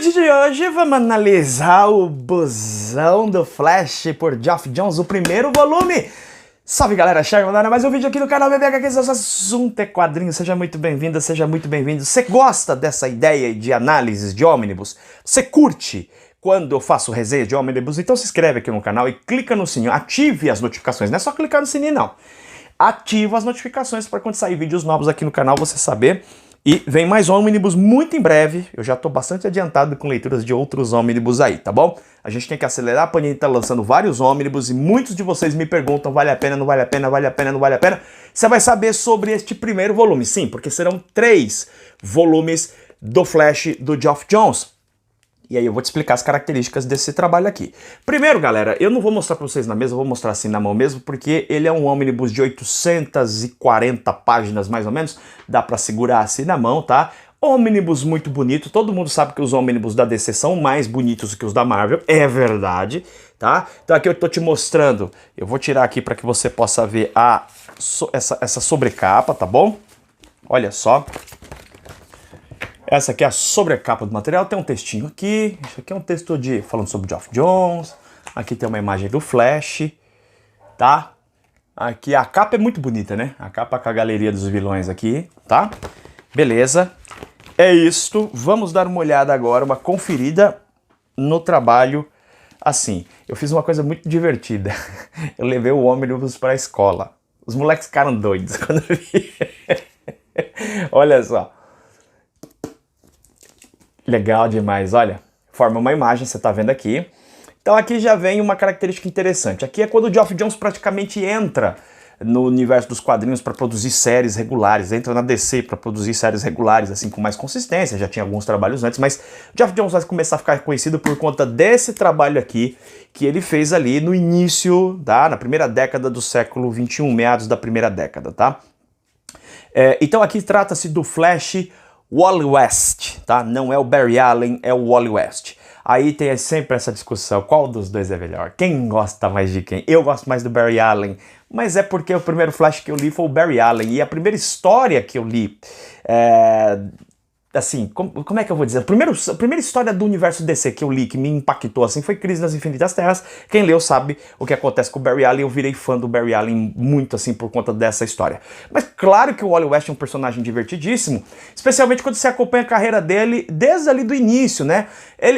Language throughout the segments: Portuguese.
vídeo de hoje vamos analisar o Busão do Flash por Geoff Johns, o primeiro volume. Salve galera, chega mais um vídeo aqui no canal BBH, que esse assunto é quadrinho. Seja muito bem-vinda, seja muito bem-vindo. Você gosta dessa ideia de análises de ônibus? Você curte quando eu faço resenha de ônibus? Então se inscreve aqui no canal e clica no sininho, ative as notificações. Não é só clicar no sininho não. Ativa as notificações para quando sair vídeos novos aqui no canal você saber. E vem mais ônibus muito em breve. Eu já estou bastante adiantado com leituras de outros ônibus aí, tá bom? A gente tem que acelerar, a Panini está lançando vários ônibus e muitos de vocês me perguntam, vale a pena, não vale a pena, vale a pena, não vale a pena? Você vai saber sobre este primeiro volume, sim, porque serão 3 volumes do Flash do Geoff Johns. E aí eu vou te explicar as características desse trabalho aqui. Primeiro, galera, eu não vou mostrar para vocês na mesa, eu vou mostrar assim na mão mesmo, porque ele é um ônibus de 840 páginas mais ou menos, dá para segurar assim na mão, tá? Ônibus muito bonito, todo mundo sabe que os ônibus da DC são mais bonitos que os da Marvel, é verdade, tá? Então aqui eu tô te mostrando, eu vou tirar aqui para que você possa ver essa sobrecapa, tá bom? Olha só. Essa aqui é a sobrecapa do material, tem um textinho aqui, isso aqui é um texto falando sobre Geoff Johns, aqui tem uma imagem do Flash, tá? Aqui a capa é muito bonita, né? A capa com a galeria dos vilões aqui, tá? Beleza, é isto, vamos dar uma olhada agora, uma conferida no trabalho. Assim, eu fiz uma coisa muito divertida, eu levei o ônibus para a escola, os moleques ficaram doidos quando eu vi, olha só. Legal demais, olha, forma uma imagem, você tá vendo aqui. Então aqui já vem uma característica interessante. Aqui é quando o Geoff Johns praticamente entra no universo dos quadrinhos para produzir séries regulares, entra na DC para produzir séries regulares, assim, com mais consistência, já tinha alguns trabalhos antes, mas o Geoff Johns vai começar a ficar conhecido por conta desse trabalho aqui, que ele fez ali no início, tá? Na primeira década do século XXI, meados da primeira década, tá? Então aqui trata-se do Flash Wally West, tá? Não é o Barry Allen, é o Wally West. Aí tem sempre essa discussão, qual dos dois é melhor? Quem gosta mais de quem? Eu gosto mais do Barry Allen, mas é porque o primeiro Flash que eu li foi o Barry Allen, e a primeira história que eu li, assim, como é que eu vou dizer? A primeira história do universo DC que eu li, que me impactou assim, foi Crise nas Infinitas Terras. Quem leu sabe o que acontece com o Barry Allen, eu virei fã do Barry Allen muito assim por conta dessa história. Mas claro que o Wally West é um personagem divertidíssimo, especialmente quando você acompanha a carreira dele desde ali do início, né?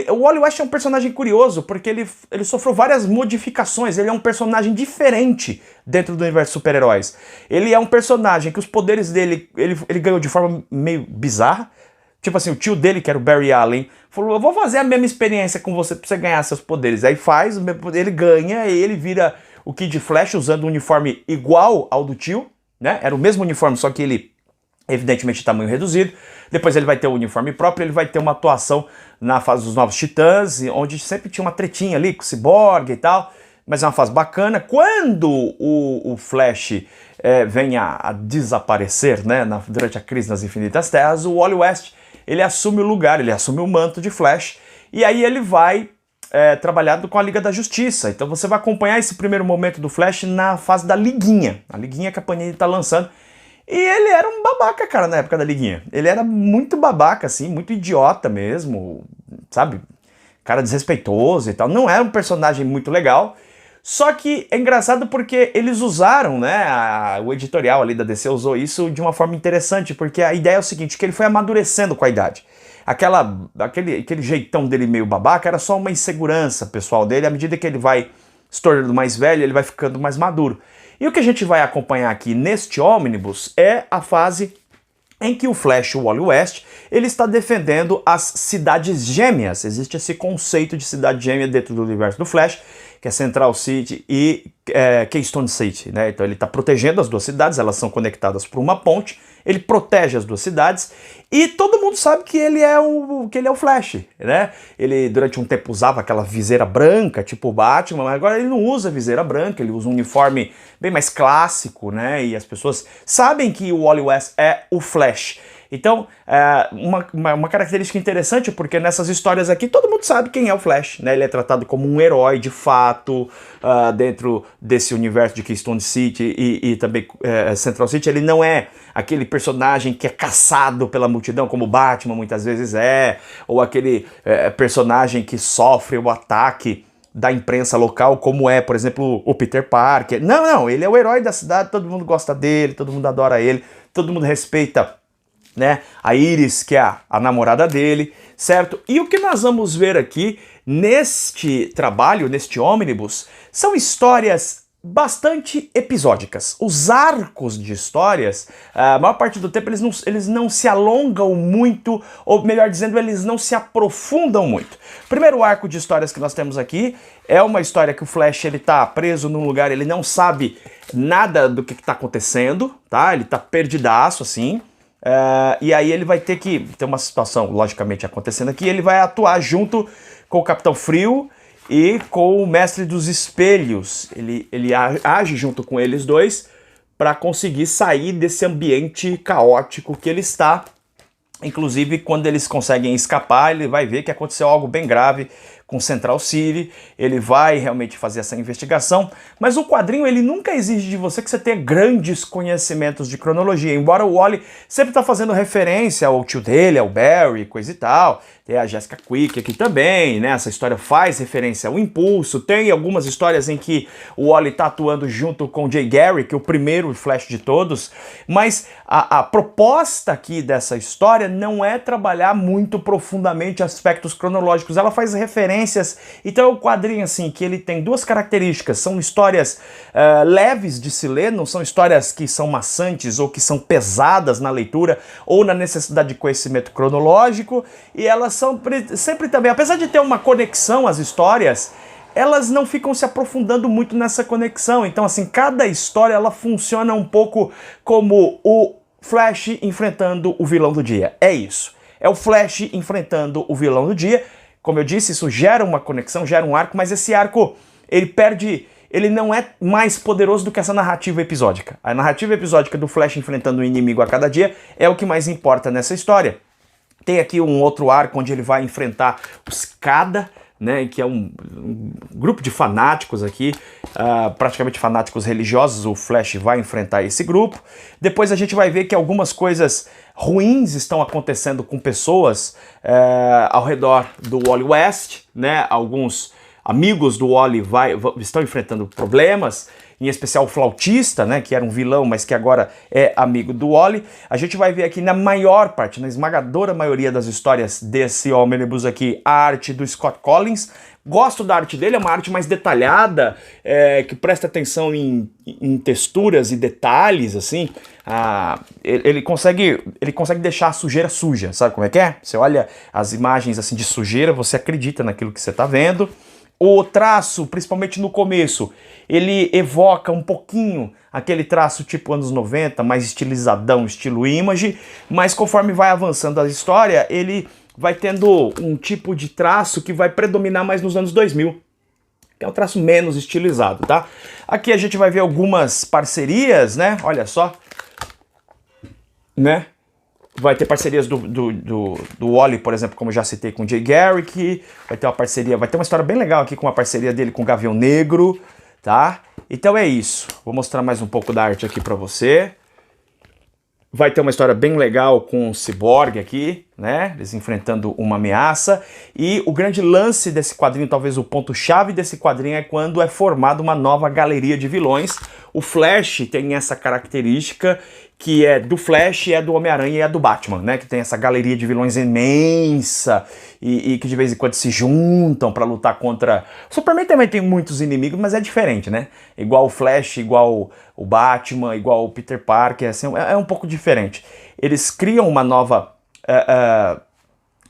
O Wally West é um personagem curioso, porque ele sofreu várias modificações, ele é um personagem diferente dentro do universo de super-heróis. Ele é um personagem que os poderes dele, ele ganhou de forma meio bizarra. Tipo assim, o tio dele, que era o Barry Allen, falou, eu vou fazer a mesma experiência com você pra você ganhar seus poderes. Aí faz, ele ganha e ele vira o Kid Flash usando um uniforme igual ao do tio, né? Era o mesmo uniforme, só que ele, evidentemente, de tamanho reduzido. Depois ele vai ter o uniforme próprio, ele vai ter uma atuação na fase dos Novos Titãs, onde sempre tinha uma tretinha ali com o Cyborg e tal, mas é uma fase bacana. Quando o Flash vem a desaparecer, né, durante a Crise nas Infinitas Terras, o Wally West, ele assume o lugar, ele assume o manto de Flash, e aí ele vai trabalhar com a Liga da Justiça. Então você vai acompanhar esse primeiro momento do Flash na fase da Liguinha, a Liguinha que a Panini tá lançando. E ele era um babaca, cara, na época da Liguinha. Ele era muito babaca, assim, muito idiota mesmo, sabe? Cara desrespeitoso e tal. Não era um personagem muito legal. Só que é engraçado porque eles usaram, né, o editorial ali da DC usou isso de uma forma interessante, porque a ideia é o seguinte, que ele foi amadurecendo com a idade. Aquele jeitão dele meio babaca era só uma insegurança pessoal dele, à medida que ele vai se tornando mais velho, ele vai ficando mais maduro. E o que a gente vai acompanhar aqui neste ônibus é a fase em que o Flash, o Wally West, ele está defendendo as cidades gêmeas. Existe esse conceito de cidade gêmea dentro do universo do Flash, que é Central City e Keystone City, né? Então ele está protegendo as duas cidades, elas são conectadas por uma ponte, ele protege as duas cidades e todo mundo sabe que ele é o Flash, né? Ele durante um tempo usava aquela viseira branca, tipo o Batman, mas agora ele não usa viseira branca, ele usa um uniforme bem mais clássico, né? E as pessoas sabem que o Wally West é o Flash. Então, uma característica interessante, porque nessas histórias aqui todo mundo sabe quem é o Flash, né? Ele é tratado como um herói de fato dentro desse universo de Keystone City e também Central City. Ele não é aquele personagem que é caçado pela multidão, como o Batman muitas vezes ou aquele personagem que sofre o ataque da imprensa local, como por exemplo, o Peter Parker. Não, ele é o herói da cidade, todo mundo gosta dele, todo mundo adora ele, todo mundo respeita, né, a Iris, que é a namorada dele, certo? E o que nós vamos ver aqui neste trabalho, neste ônibus, são histórias bastante episódicas. Os arcos de histórias, a maior parte do tempo eles não se alongam muito, ou melhor dizendo, eles não se aprofundam muito. O primeiro arco de histórias que nós temos aqui é uma história que o Flash ele tá preso num lugar, ele não sabe nada do que tá acontecendo, tá? Ele tá perdidaço, assim. E aí ele vai ter que ter uma situação, logicamente, acontecendo aqui, ele vai atuar junto com o Capitão Frio e com o Mestre dos Espelhos. Ele age junto com eles dois para conseguir sair desse ambiente caótico que ele está. Inclusive, quando eles conseguem escapar, ele vai ver que aconteceu algo bem grave com Central City, ele vai realmente fazer essa investigação, mas o quadrinho ele nunca exige de você que você tenha grandes conhecimentos de cronologia, embora o Wally sempre está fazendo referência ao tio dele, ao Barry, coisa e tal. Tem a Jessica Quick aqui também, né? Essa história faz referência ao Impulso. Tem algumas histórias em que o Wally está atuando junto com o Jay Garrick, o primeiro Flash de todos, mas a proposta aqui dessa história não é trabalhar muito profundamente aspectos cronológicos, ela faz referências. Então é um quadrinho assim que ele tem duas características, são histórias leves de se ler, não são histórias que são maçantes ou que são pesadas na leitura ou na necessidade de conhecimento cronológico, e elas são sempre também, apesar de ter uma conexão as histórias, elas não ficam se aprofundando muito nessa conexão. Então assim, cada história ela funciona um pouco como o Flash enfrentando o vilão do dia, é isso, é o Flash enfrentando o vilão do dia. Como eu disse, isso gera uma conexão, gera um arco, mas esse arco, ele não é mais poderoso do que essa narrativa episódica. A narrativa episódica do Flash enfrentando o inimigo a cada dia é o que mais importa nessa história. Tem aqui um outro arco onde ele vai enfrentar os Kada, né, que é um grupo de fanáticos aqui, praticamente fanáticos religiosos. O Flash vai enfrentar esse grupo. Depois a gente vai ver que algumas coisas ruins estão acontecendo com pessoas ao redor do Wally West, né? Alguns amigos do Wally estão enfrentando problemas, em especial o flautista, né, que era um vilão, mas que agora é amigo do Wally. A gente vai ver aqui na maior parte, na esmagadora maioria das histórias desse ônibus aqui, a arte do Scott Collins. Gosto da arte dele, é uma arte mais detalhada, que presta atenção em texturas e detalhes, assim. Ele consegue deixar a sujeira suja, sabe como é que é? Você olha as imagens assim de sujeira, você acredita naquilo que você está vendo. O traço, principalmente no começo, ele evoca um pouquinho aquele traço tipo anos 90, mais estilizadão, estilo Image, mas conforme vai avançando a história, ele vai tendo um tipo de traço que vai predominar mais nos anos 2000, que é um traço menos estilizado, tá? Aqui a gente vai ver algumas parcerias, né? Olha só, né? Vai ter parcerias do Wally, por exemplo, como já citei, com o Jay Garrick. Vai ter uma parceria, vai ter uma história bem legal aqui com uma parceria dele com o Gavião Negro, tá? Então é isso. Vou mostrar mais um pouco da arte aqui pra você. Vai ter uma história bem legal com o Cyborg aqui, né? Eles enfrentando uma ameaça. E o grande lance desse quadrinho, talvez o ponto-chave desse quadrinho, é quando é formada uma nova galeria de vilões. O Flash tem essa característica que é do Flash, é do Homem-Aranha e é do Batman, né? Que tem essa galeria de vilões imensa e que de vez em quando se juntam pra lutar contra... O Superman também tem muitos inimigos, mas é diferente, né? Igual o Flash, igual o Batman, igual o Peter Parker, assim, é um pouco diferente. Eles criam uma nova...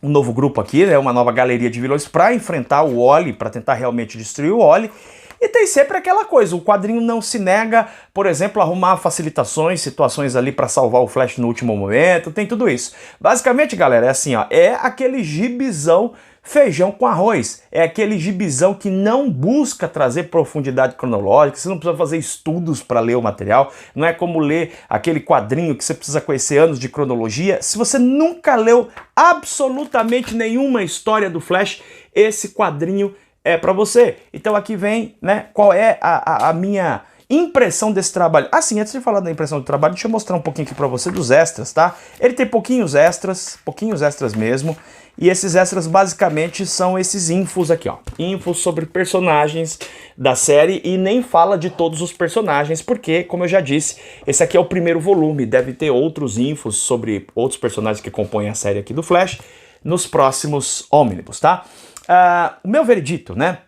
um novo grupo aqui, né? Uma nova galeria de vilões pra enfrentar o Wally, pra tentar realmente destruir o Wally. E tem sempre aquela coisa, o quadrinho não se nega, por exemplo, a arrumar facilitações, situações ali para salvar o Flash no último momento, tem tudo isso. Basicamente, galera, é assim, ó, é aquele gibizão feijão com arroz. É aquele gibizão que não busca trazer profundidade cronológica, você não precisa fazer estudos para ler o material, não é como ler aquele quadrinho que você precisa conhecer anos de cronologia. Se você nunca leu absolutamente nenhuma história do Flash, esse quadrinho é para você. Então aqui vem, né, qual é a minha impressão desse trabalho. Assim, antes de falar da impressão do trabalho, deixa eu mostrar um pouquinho aqui pra você dos extras, tá? Ele tem pouquinhos extras mesmo, e esses extras basicamente são esses infos aqui, ó. Infos sobre personagens da série, e nem fala de todos os personagens, porque, como eu já disse, esse aqui é o primeiro volume, deve ter outros infos sobre outros personagens que compõem a série aqui do Flash nos próximos ônibus, tá? O meu veredito, né,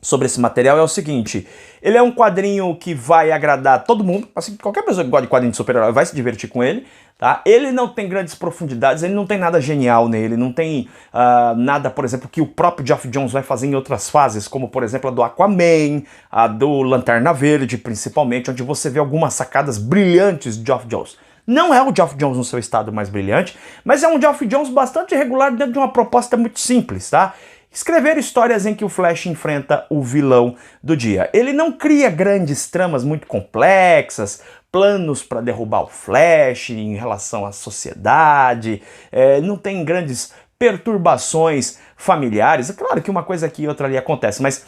sobre esse material é o seguinte: ele é um quadrinho que vai agradar todo mundo, assim, qualquer pessoa que gosta de quadrinho de super-herói vai se divertir com ele, tá? Ele não tem grandes profundidades, ele não tem nada genial nele, não tem nada, por exemplo, que o próprio Geoff Johns vai fazer em outras fases, como, por exemplo, a do Aquaman, a do Lanterna Verde, principalmente, onde você vê algumas sacadas brilhantes de Geoff Johns. Não é o Geoff Johns no seu estado mais brilhante, mas é um Geoff Johns bastante regular dentro de uma proposta muito simples, tá? Escrever histórias em que o Flash enfrenta o vilão do dia. Ele não cria grandes tramas muito complexas, planos para derrubar o Flash em relação à sociedade, não tem grandes perturbações familiares. É claro que uma coisa aqui e outra ali acontece, mas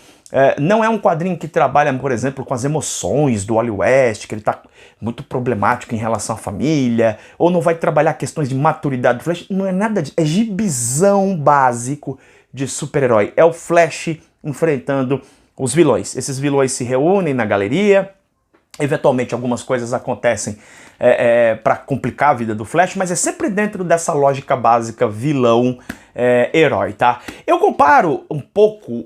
não é um quadrinho que trabalha, por exemplo, com as emoções do Wally West, que ele está muito problemático em relação à família, ou não vai trabalhar questões de maturidade do Flash. Não é nada disso, é gibizão básico de super-herói. É o Flash enfrentando os vilões. Esses vilões se reúnem na galeria, eventualmente algumas coisas acontecem para complicar a vida do Flash, mas é sempre dentro dessa lógica básica vilão-herói, tá? Eu comparo um pouco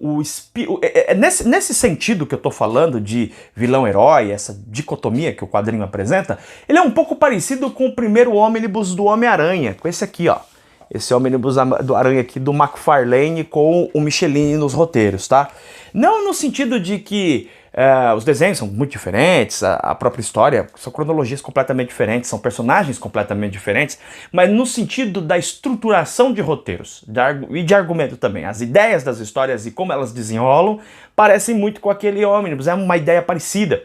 nesse sentido que eu tô falando de vilão-herói, essa dicotomia que o quadrinho apresenta, ele é um pouco parecido com o primeiro ônibus do Homem-Aranha, com esse aqui, ó. Esse ônibus do Aranha aqui do McFarlane com o Michelin nos roteiros, tá? Não no sentido de que os desenhos são muito diferentes, a própria história, são cronologias completamente diferentes, são personagens completamente diferentes, mas no sentido da estruturação de roteiros e de argumento também. As ideias das histórias e como elas desenrolam parecem muito com aquele ônibus, é uma ideia parecida,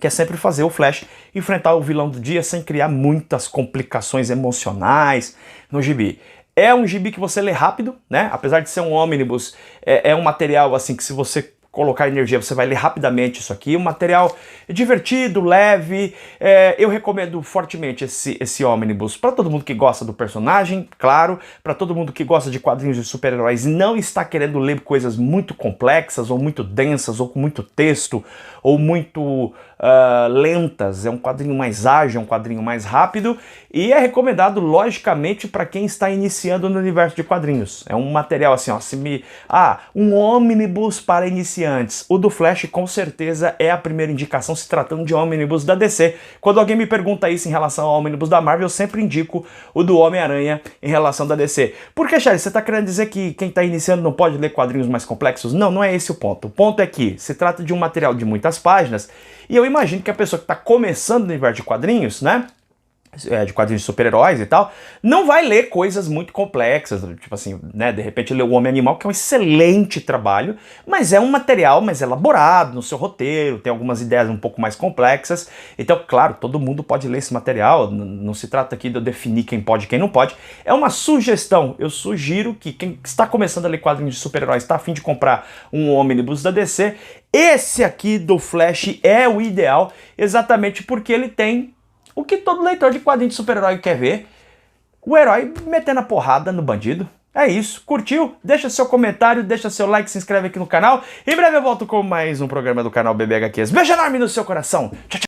que é sempre fazer o Flash enfrentar o vilão do dia sem criar muitas complicações emocionais no gibi. É um gibi que você lê rápido, né? Apesar de ser um ônibus, é um material assim que se você colocar energia, você vai ler rapidamente isso aqui. Um material divertido, leve. Eu recomendo fortemente esse ônibus para todo mundo que gosta do personagem, claro, para todo mundo que gosta de quadrinhos de super-heróis e não está querendo ler coisas muito complexas, ou muito densas, ou com muito texto, ou muito lentas. É um quadrinho mais ágil, um quadrinho mais rápido, e é recomendado, logicamente, para quem está iniciando no universo de quadrinhos. É um material assim, ó, um ônibus para iniciantes. O do Flash, com certeza, é a primeira indicação se tratando de ônibus da DC. Quando alguém me pergunta isso em relação ao ônibus da Marvel, eu sempre indico o do Homem-Aranha em relação da DC. Por que, Charles, você está querendo dizer que quem está iniciando não pode ler quadrinhos mais complexos? Não, não é esse o ponto. O ponto é que se trata de um material de muitas páginas, e eu imagino que a pessoa que está começando no universo de quadrinhos, né, de quadrinhos de super-heróis e tal, não vai ler coisas muito complexas, tipo assim, né, de repente ler o Homem Animal, que é um excelente trabalho, mas é um material mais elaborado no seu roteiro, tem algumas ideias um pouco mais complexas, então, claro, todo mundo pode ler esse material, não se trata aqui de eu definir quem pode e quem não pode, é uma sugestão. Eu sugiro que quem está começando a ler quadrinhos de super-heróis, está a fim de comprar um ônibus da DC, esse aqui do Flash é o ideal, exatamente porque ele tem o que todo leitor de quadrinho de super-herói quer ver: o herói metendo a porrada no bandido. É isso. Curtiu? Deixa seu comentário, deixa seu like, se inscreve aqui no canal. Em breve eu volto com mais um programa do canal BB HQs. Beijo enorme no seu coração. Tchau, tchau.